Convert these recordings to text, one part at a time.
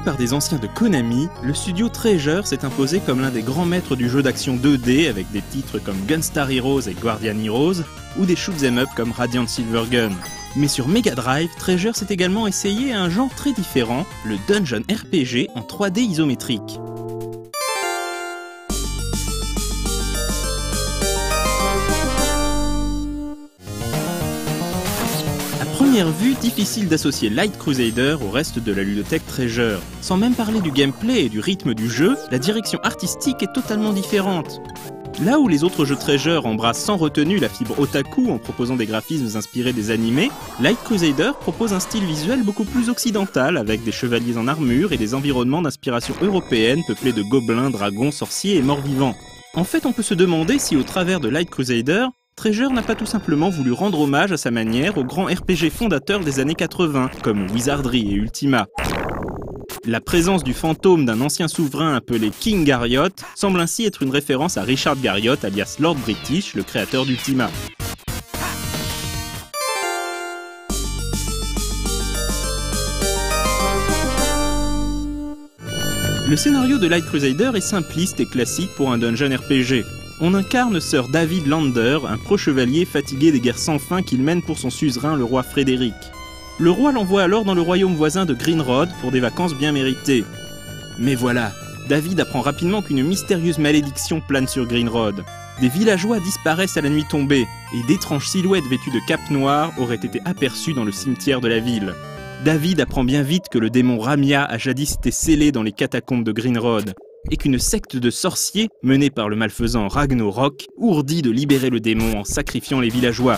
par des anciens de Konami, le studio Treasure s'est imposé comme l'un des grands maîtres du jeu d'action 2D avec des titres comme Gunstar Heroes et Guardian Heroes, ou des shoot'em up comme Radiant Silvergun. Mais sur Mega Drive, Treasure s'est également essayé à un genre très différent, le Dungeon RPG en 3D isométrique. À première vue, difficile d'associer Light Crusader au reste de la ludothèque Treasure. Sans même parler du gameplay et du rythme du jeu, la direction artistique est totalement différente. Là où les autres jeux Treasure embrassent sans retenue la fibre otaku en proposant des graphismes inspirés des animés, Light Crusader propose un style visuel beaucoup plus occidental avec des chevaliers en armure et des environnements d'inspiration européenne peuplés de gobelins, dragons, sorciers et morts-vivants. En fait, on peut se demander si au travers de Light Crusader, Treasure n'a pas tout simplement voulu rendre hommage à sa manière aux grands RPG fondateurs des années 80, comme Wizardry et Ultima. La présence du fantôme d'un ancien souverain appelé King Garriott semble ainsi être une référence à Richard Garriott, alias Lord British, le créateur d'Ultima. Le scénario de Light Crusader est simpliste et classique pour un dungeon RPG. On incarne Sir David Lander, un pro-chevalier fatigué des guerres sans fin qu'il mène pour son suzerain, le roi Frédéric. Le roi l'envoie alors dans le royaume voisin de Greenrod pour des vacances bien méritées. Mais voilà, David apprend rapidement qu'une mystérieuse malédiction plane sur Greenrod. Des villageois disparaissent à la nuit tombée, et d'étranges silhouettes vêtues de capes noires auraient été aperçues dans le cimetière de la ville. David apprend bien vite que le démon Ramia a jadis été scellé dans les catacombes de Greenrod, et qu'une secte de sorciers, menée par le malfaisant Ragnarok, ourdit de libérer le démon en sacrifiant les villageois.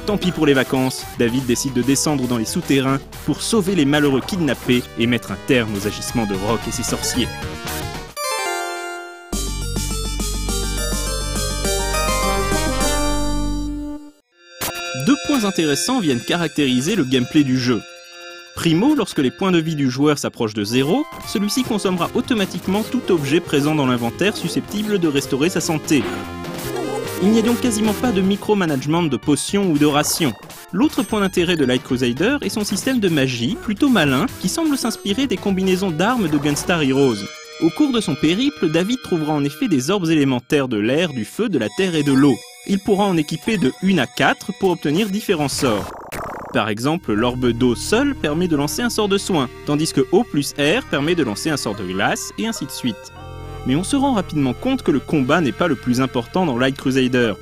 Tant pis pour les vacances, David décide de descendre dans les souterrains pour sauver les malheureux kidnappés et mettre un terme aux agissements de Rock et ses sorciers. Deux points intéressants viennent caractériser le gameplay du jeu. Primo, lorsque les points de vie du joueur s'approchent de 0, celui-ci consommera automatiquement tout objet présent dans l'inventaire susceptible de restaurer sa santé. Il n'y a donc quasiment pas de micromanagement de potions ou de rations. L'autre point d'intérêt de Light Crusader est son système de magie, plutôt malin, qui semble s'inspirer des combinaisons d'armes de Gunstar Heroes. Au cours de son périple, David trouvera en effet des orbes élémentaires de l'air, du feu, de la terre et de l'eau. Il pourra en équiper de 1 à 4 pour obtenir différents sorts. Par exemple, l'orbe d'eau seul permet de lancer un sort de soin, tandis que eau plus air permet de lancer un sort de glace, et ainsi de suite. Mais on se rend rapidement compte que le combat n'est pas le plus important dans Light Crusader.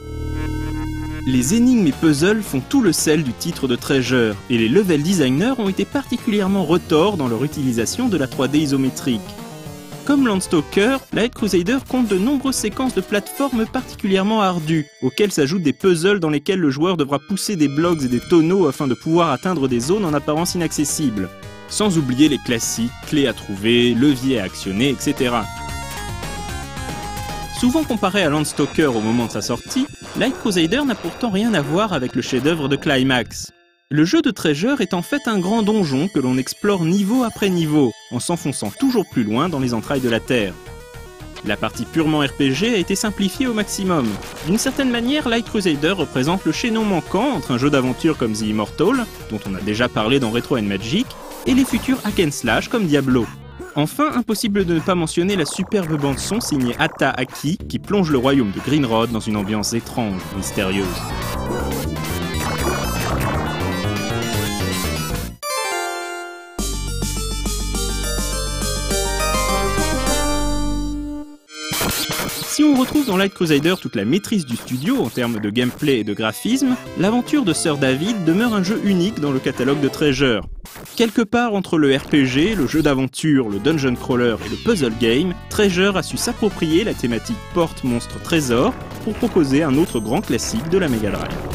Les énigmes et puzzles font tout le sel du titre de Treasure, et les level designers ont été particulièrement retors dans leur utilisation de la 3D isométrique. Comme Landstalker, Light Crusader compte de nombreuses séquences de plateformes particulièrement ardues, auxquelles s'ajoutent des puzzles dans lesquels le joueur devra pousser des blocs et des tonneaux afin de pouvoir atteindre des zones en apparence inaccessibles. Sans oublier les classiques, clés à trouver, leviers à actionner, etc. Souvent comparé à Landstalker au moment de sa sortie, Light Crusader n'a pourtant rien à voir avec le chef-d'œuvre de Climax. Le jeu de Treasure est en fait un grand donjon que l'on explore niveau après niveau, en s'enfonçant toujours plus loin dans les entrailles de la Terre. La partie purement RPG a été simplifiée au maximum. D'une certaine manière, Light Crusader représente le chaînon manquant entre un jeu d'aventure comme The Immortal, dont on a déjà parlé dans Retro & Magic, et les futurs hack and slash comme Diablo. Enfin, impossible de ne pas mentionner la superbe bande-son signée Ata Aki, qui plonge le royaume de Greenrod dans une ambiance étrange et mystérieuse. Si on retrouve dans Light Crusader toute la maîtrise du studio en termes de gameplay et de graphisme, l'aventure de Sir David demeure un jeu unique dans le catalogue de Treasure. Quelque part entre le RPG, le jeu d'aventure, le dungeon crawler et le puzzle game, Treasure a su s'approprier la thématique porte-monstre-trésor pour proposer un autre grand classique de la Mega Drive.